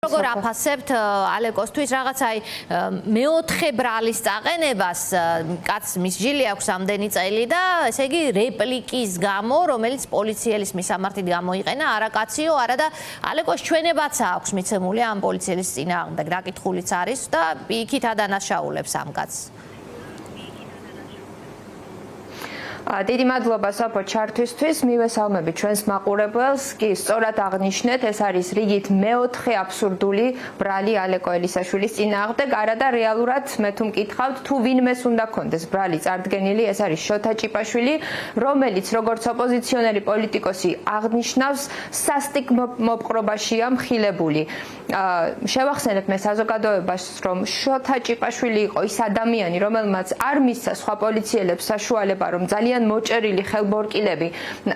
როგორ აფასებთ ალეკოსთვის რაღაცა მეოთხე ბრალის წაყენებას კაცს მსჯილი აქვს ამდენი წელი და ესე იგი რეპლიკის გამო რომელიც პოლიციელის მისამართით გამოიყენა არა კაციო არა და ალეკოს ჩვენებაც აქვს მიცემული ამ პოლიციელის წინააღმდეგ დაკითხულიც არის და იქით ადანაშაულებს ამ კაცს დიდი მადლობა საფო ჩართვისთვის მივესალმები ჩვენს მაყურებელს კი სწორად აღნიშნეთ ეს არის რიგით მეოთხე აბსურდული ბრალი ალეკო ელისაშვილის წინააღმდეგ არა და რეალურად მე თუ მკითხავთ თუ ვინმეს უნდა კონდეს ბრალი წარდგენილი ეს არის შოთა ჭიპაშვილი რომელიც როგორც ოპოზიციონერი პოლიტიკოსი აღნიშნავს სასტიკ მოპყრობაშია მხილებული შევახსენებ მე საზოგადოებას რომ შოთა ჭიპაშვილი იყო ის ადამიანი რომელმაც არ მისცა სხვა პოლიციელებს საშუალება რომ ძალიან მოჭერილი ხელბორკილები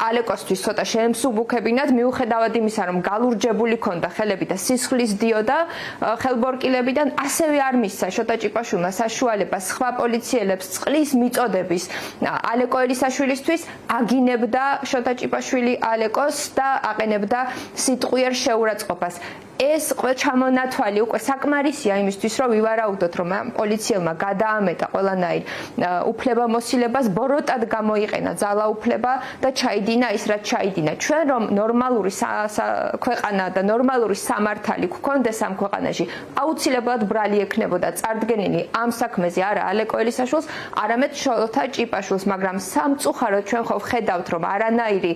ალეკოსთვის ცოტა შეემსუბუქებინათ მიუხედავად იმისა რომ გალურჯებული ქონდა ხელები და სისხლის დიოდა ხელბორკილებიდან ასევე არ მისცა შოთა ჭიპაშვილმა საშუალება სხვა პოლიციელებს წყლის მიწოდების ალეკო ელისაშვილისთვის აგინებდა შოთა ჭიპაშვილი ალეკოს და აყენებდა სიტყვიერ შეურაცხყოფას ეს ჩამონათვალი უკვე საკმარისია იმისთვის რომ ვივარაუდოთ რომ პოლიციელმა გადაამეტა ყველანაირ უფლებამოსილებას ბოროტად გამოიყენა ძალაუფლება და ჩაიდინა ის რაც ჩაიდინა ჩვენ რომ ნორმალური ქვეყანა და ნორმალური სამართალი გქონდეს ამ ქვეყანაში აუცილებლად ბრალი ექნებოდა წარდგენილი ამ საქმეზე არა ალეკო ელისაშვილს არამედ შოთა ჭიპაშვილს მაგრამ სამწუხაროდ ჩვენ ხო ვხედავთ რომ არანაირი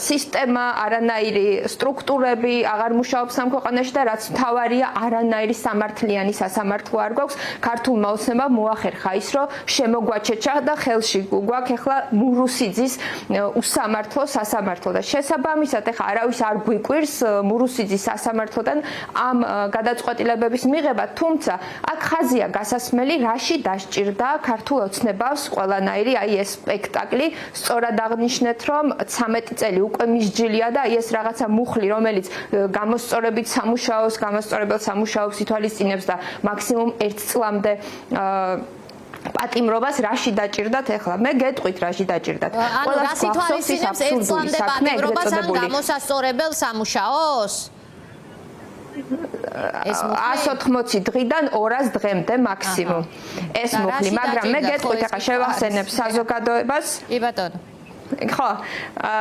სისტემა არანაირი სტრუქტურები აღარ მუშაობს ამ ქვეყანაში და რაც მთავარია არანაირი სამართლიანი სასამართლო არ გვაქვს ქართულმა ოცნებამ მოახერხა ის რომ შემოგვაჩეჩა და ხელში გვაქვს ახლა მურუსიძის უსამართლო სასამართლო და შესაბამისად ახლა არავის არ გვიკვირს მურუსიძის სასამართლოდან ამ გადაწყვეტილებების მიღება თუმცა აქ ხაზია გასასმელი რაში დასჭირდა ქართულ ოცნებავს ყველანაირი აი ეს სპექტაკლი სწორად აღნიშნეთ რომ 13 წელი უკვე მსჯილია და აი ეს რაღაცა მუხლი რომელიც გამოსწორებით გამოსწორებელ სამუშაოს ითვალისწინებს და მაქსიმუმ 1 წლამდე პატიმრობას რაში დაჭირდათ ახლა მე გეტყვით რაში დაჭირდათ ყველა ითვალისწინებს 1 წლამდე პატიმრობას ან გამოსასწორებელ სამუშაოს ეს 180 დღიდან 200 დღემდე მაქსიმუმ ეს მუხლი მაგრამ მე გეტყვით ახლა შევახსენებ საზოგადოებას კი ბატონო ხო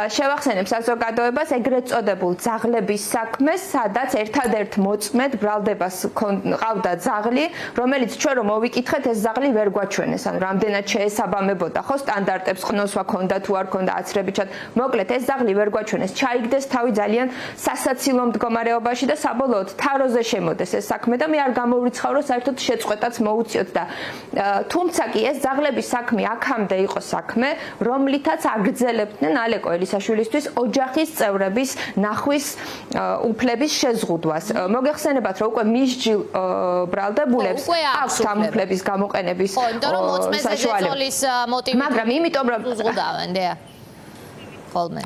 შევახსენებ საზოგადოებას ეგრეთ წოდებულ ძაღლების საქმეს სადაც ერთადერთ მოწმედ ბრალდებას ყავდა ძაღლი რომელიც ჩვენ რომ მოვიკითხეთ ეს ძაღლი ვერ გვაჩვენეს ანუ რამდენად შეესაბამებოდა ხო სტანდარტებს ყნოსვა ქონდა თუ არ ქონდა აცრებიჩად მოკლედ ეს ძაღლი ვერ გვაჩვენეს ჩაიგდეს თავი ძალიან სასაცილო მდგომარეობაში და საბოლოოდ თაროზე შემოდეს ეს საქმე და მე არ გამოვრიცხავ რომ საერთოდ შეწყვეტაც მოუწიოთ და თუმცა კი ეს ძაღლების საქმე აქამდე იყო საქმე რომლითაც აგრძელებდნენ ალეკო ელისაშვილისთვის ოჯახის წევრების ნახვის უფლების შეზღუდვას. მოგეხსენებათ რომ უკვე მსჯილ ბრალდებულებს აქვს ამ უფლების გამოყენების საშუალება. მაგრამ იმიტომ რომ უზღუდავენ და ხოლმე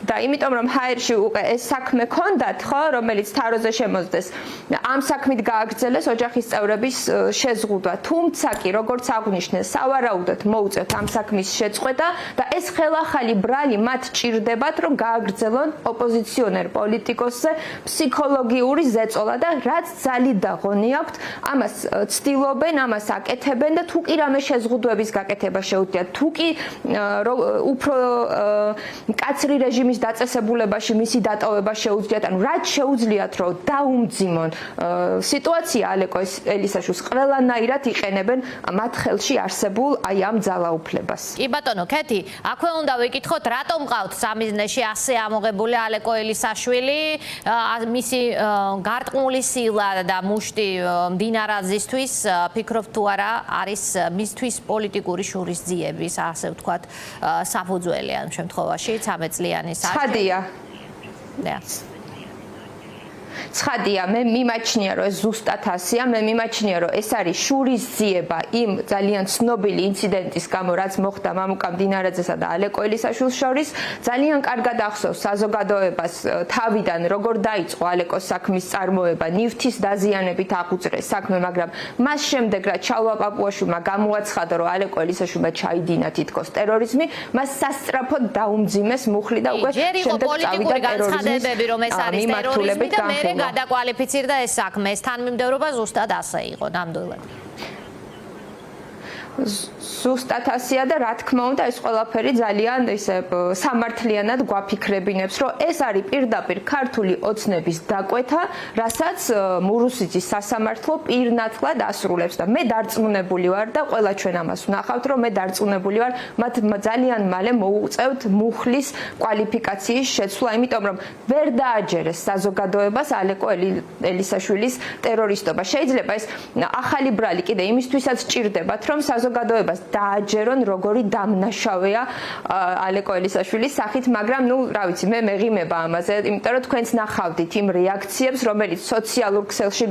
და იმიტომ რომ ჰაერში უკვე ეს საქმე ქონდათ ხო რომელიც თაროზე შემოსდეს ამ საქმით გააგრძელეს ოჯახის წევრების შეზღუდვა თუმცა კი როგორც აღნიშნეს სავარაუდოდ მოუწევთ ამ საქმის შეწყვეტა და ეს ხელახალი ბრალი მათ ჭირდებათ რომ გააგრძელონ ოპოზიციონერ პოლიტიკოსზე ფსიქოლოგიური ზეწოლა და რაც ძალით და ღონი აქვთ ამას ცდილობენ ამას აკეთებენ და თუ კი რამე შეზღუდვების გაკეთება შეუძლიათ თუ კი უფრო კაცრი რეჟიმის დაწესებულებაში მისი დატოვება შეუძლიათ, ანუ რაც შეუძლიათ, რომ დაუმძიმონ სიტუაცია ალეკო ელისაშვილს ყველანაირად იყენებენ მათ ხელში არსებულ აი ამ ძალაუფლებას. კი ბატონო, ქეთი, აქვე უნდა ვიკითხოთ, რატომ ყავთ სამიზნეში ასე ამოღებული ალეკო ელისაშვილი, მისი გარტყმული სილა და მუშტი მდინარაძისთვის, ფიქრობთ თუ არა არის მისთვის პოლიტიკური შურისძიების, ასე ვთქვათ, საფუძველი ამ შემთხვევაში 13 წლიანი ცხადია. ცხადია, მე მიმაჩნია რომ ეს ზუსტად ასეა, მე მიმაჩნია რომ ეს არის შურისძიება იმ ძალიან ცნობილი ინციდენტის გამო, რაც მოხდა მამუკა მდინარაძესა და ალეკო ელისაშვილს შორის, ძალიან კარგად ახსოვს საზოგადოებას თავიდან როგორ დაიწყო ალეკოს საქმის წარმოება, ნივთის დაზიანებით აღუწრეს საქმე, მაგრამ მას შემდეგ რაც ჩალვა პაპუაშვილმა გამოაცხადა რომ αλეკო ელისაშვილმა ჩაიდინა თითქოს ტერორიზმი, მას სასწრაფოდ დაუმძიმეს მუხლი და უკვე შემდეგ წავიდა ტერორიზმის განცხადებები რომ ეს არის ტერორიზმი და მე გადაკვალიფიცირდა ეს საქმე, ეს თანმიმდევრობა ზუსტად ასე იყო ნამდვილად. ზუსტად ასეა და რა თქმა უნდა ეს ყველაფერი ძალიან ისე სამართლიანად გვაფიქრებინებს, რომ ეს არის პირდაპირ ქართული ოცნების დაკვეთა, რასაც მურუსიძის სასამართლო პირნათლად ასრულებს და მე დარწმუნებული ვარ და ყველა ჩვენ ამას ვნახავთ, რომ მე დარწმუნებული ვარ, მათ ძალიან მალე მოუწევთ მუხლის კვალიფიკაციის შეცვლა, იმიტომ რომ ვერ დააჯერეს საზოგადოებას ალეკო ელისაშვილის ტერორისტობა. შეიძლება ეს ახალი ბრალი კიდე იმისთვისაც ჭირდებათ, რომ საზოგადოებას დააჯერონ როგორი დამნაშავეა ალეკო ელისაშვილის სახით, მაგრამ რა ვიცი, მე მეღიმება ამაზე, იმიტომ რომ თქვენც ნახავდით იმ რეაქციებს, რომელიც სოციალურ ქსელში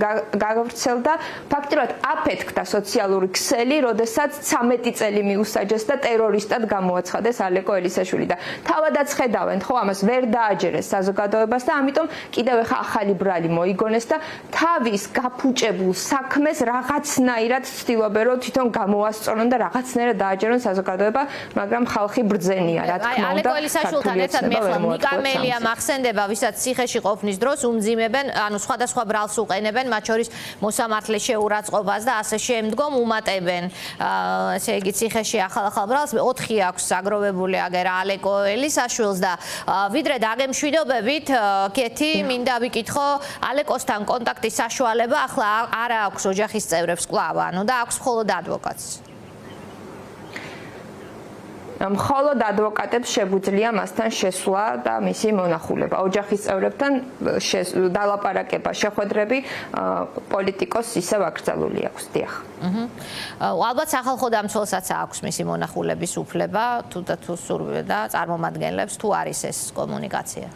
გავრცელდა. ფაქტობრივად აფეთქდა სოციალური ქსელი, როდესაც 13 წელი მიუსაჯეს და ტერორისტად გამოაცხადეს ალეკო ელისაშვილი და თავადაც ხედავენ, ხო, ამას ვერ დააჯერეს საზოგადოებას და ამიტომ კიდევ ახლა ახალი ბრალი მოიგონეს და თავის გაფუჭებულ საქმეს რაღაცნაირად ცდილობენ, რომ თვითონ გამოასწორონ და რაღაცნაირად დააჯერონ საზოგადოება, მაგრამ ხალხი ბრძენია, რა თქმა უნდა. ალეკო ელისაშვილთან ერთად მე ახლა ნიკამელია მახსენდება, ვისაც ციხეში ყოფნის დროს უმძიმებენ, ანუ სხვადასხვა ბრალს უყენებენ, მათ შორის მოსამართლეს შეურაცხყოფას და ასე შემდგომ უმატებენ. ესე იგი ციხეში ახალ ბრალს 4 აქვს აგროვებული აგერ ალეკო ელისაშვილს და ვიდრე დაგემშვიდობებით, კეთი, მინდა ვიკითხო, ალეკოსთან კონტაქტის საშუალება ახლა არ აქვს ოჯახის წევრებს კვლავ, ანუ და აქვს მხოლოდ ადვოკატს. მხოლოდ ადვოკატებს შეგვიძლია მასთან შესვლა და მისი მონახულება. ოჯახის წევრებთან დალაპარაკება, შეხვედრები პოლიტიკოს ისევ აკრძალული აქვს. დიახ. ალბათ სახალხო დამცველსაც აქვს მისი მონახულების უფლება, თუ სურვილი და წარმომადგენლებს თუ არის ეს კომუნიკაცია.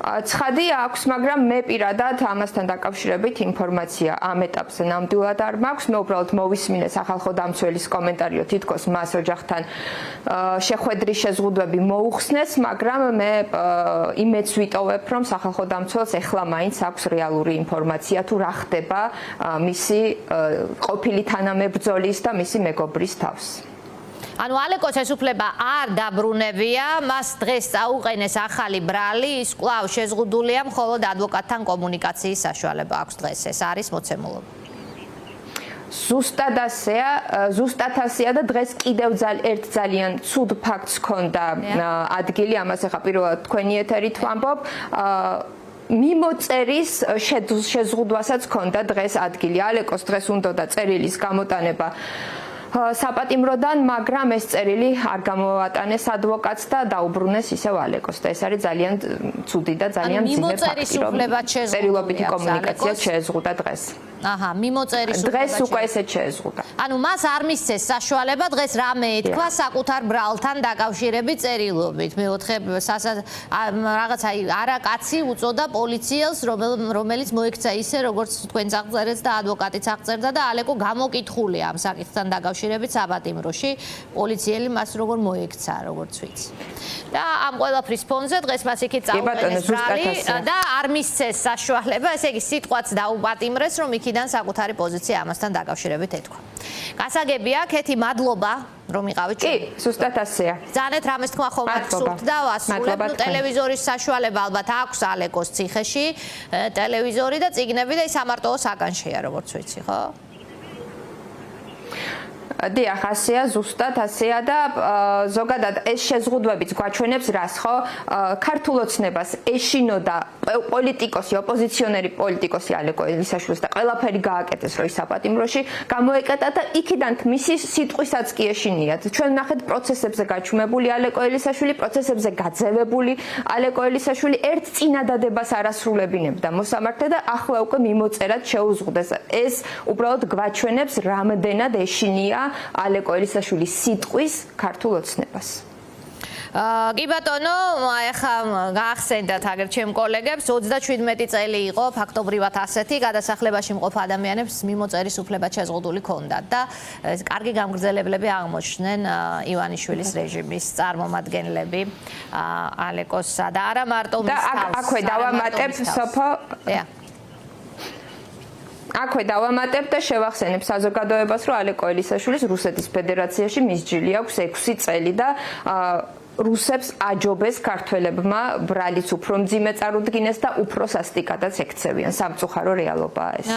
ცხადი აქვს, მაგრამ მე პირადად ამასთან დაკავშირებით ინფორმაცია ამ ეტაპზე ნამდვილად არ მაქვს. მე უბრალოდ მოვისმინე სახალხო დამცველის კომენტარი, რომ თითქოს მას ოჯახთან შეხვედრის შეზღუდვები მოუხსნეს, მაგრამ მე იმედს ვიტოვებ, რომ სახალხო დამცველს ეხლა მაინც აქვს რეალური ინფორმაცია თუ რა ხდება მისი ყოფილი თანამებრძოლის და მისი მეგობრის თავს. ანუ ალეკოს ეს უფლება არ დაბრუნებია, მას დღეს წაუყენეს ახალი ბრალი, ის კვლავ შეზღუდულია, მხოლოდ ადვოკატთან კომუნიკაციის საშუალება აქვს დღეს, ეს არის მოცემულობა. ზუსტად ასეა და დღეს კიდევ ერთ ძალიან ცუდ ფაქტს ჰქონდა ადგილი, ამას ახლა პირველად თქვენი ეთერით ვამბობ. მიმოწერის შეზღუდვასაც ჰქონდა დღეს ადგილი. ალეკოს დღეს უნდოდა წერილის გამოტანება საპატიმროდან, მაგრამ ეს წერილი არ გამოატანეს ადვოკატს და დაუბრუნეს ისევ ალეკოს და ეს არის ძალიან ცუდი და ძალიან ძიმე ფაქტი, რომ წერილობითი კომუნიკაცია შეეზღუდა დღეს. აჰა, მიმოწერის დღეს უკვე ესეც შეეზღუდა. ანუ მას არ მისცეს საშუალება დღეს რამე ეთქვა საკუთარ ბრალთან დაკავშირებით წერილობით. მეოთხე რაღაცა არა კაცი უწოდა პოლიციელს, რომელიც მოექცა ისე, როგორც თქვენ წაღწერეთ და ადვოკატიც აღწერდა და ალეკო გამოკითხულია ამ საკითხთან დაკავშირებით საპატიმროში. პოლიციელი მას როგორ მოექცა, როგორც ვიცი. და ამ ყველაფრის ფონზე დღეს მას იქით წაუყენეს ბრალი და არ მისცეს საშუალება, ესე იგი სიტყვაც დაუპატიმრეს, რომ იქიდან საკუთარი პოზიცია ამასთან დაკავშირებით ეთქვა. გასაგებია, კეთი, მადლობა, რომ იყავით ჩვენ. კი, ზუსტად ასეა. ბრძანეთ რამეს თქვა ხომ არ გსურთ და ვასრულებ. ნუ ტელევიზორის საშუალება ალბათ აქვს ალეკოს ციხეში, ტელევიზორი და წიგნები და ის ამარტოო საკანშია, როგორც ვიცი, ხო? დიახ, ასეა, ზუსტად ასეა და ზოგადად ეს შეზღუდვებიც გვაჩვენებს რას, ხო? ქართულ ოცნებას ეშინოდა პოლიტიკოსი, ოპოზიციონერი პოლიტიკოსი ალეკო ელისაშვილს და ყველაფერი გააკეთეს, რომ ის საპატიმროში გამოეკეტა და იქიდან მისი სიტყვისაც კი ეშინიათ. ჩვენ ვნახეთ პროცესებზე გაჩუმებული ალეკო ელისაშვილი, პროცესებზე გაძევებული ალეკო ელისაშვილი ერთ წინადადებას არასრულებინებდა მოსამართლე და ახლა უკვე მიმოწერად შეუზღუდეს. ეს უბრალოდ გვაჩვენებს რამდენად ეშინია ალეკო ელისაშვილის სიტყვის ქართულ ოცნებას. კი ბატონო, ახლა გაახსენდათ აგერ ჩემ კოლეგებს 37 წელი იყო ფაქტობრივად ასეთი გადასახლებაში მყოფ ადამიანებს მიმოწერის უფლება შეზღუდული ჰქონდათ და კარგი გამგრძელებლები აღმოჩნდნენ ივანიშვილის რეჟიმის წარმომადგენლები ალეკოსსა და არა მარტო მის თავს. და აქვე დავამატებ სოფო აქვე დავამატებ და შევახსენებ საზოგადოებას, რომ ალეკო ელისაშვილის რუსეთის ფედერაციაში მისჯილი აქვს 6 წელი და რუსებს აჯობეს ქართველებმა ბრალიც უფრო მძიმე წარუდგინეს და უფრო სასტიკადაც ექცევიან. სამწუხარო რეალობაა ეს.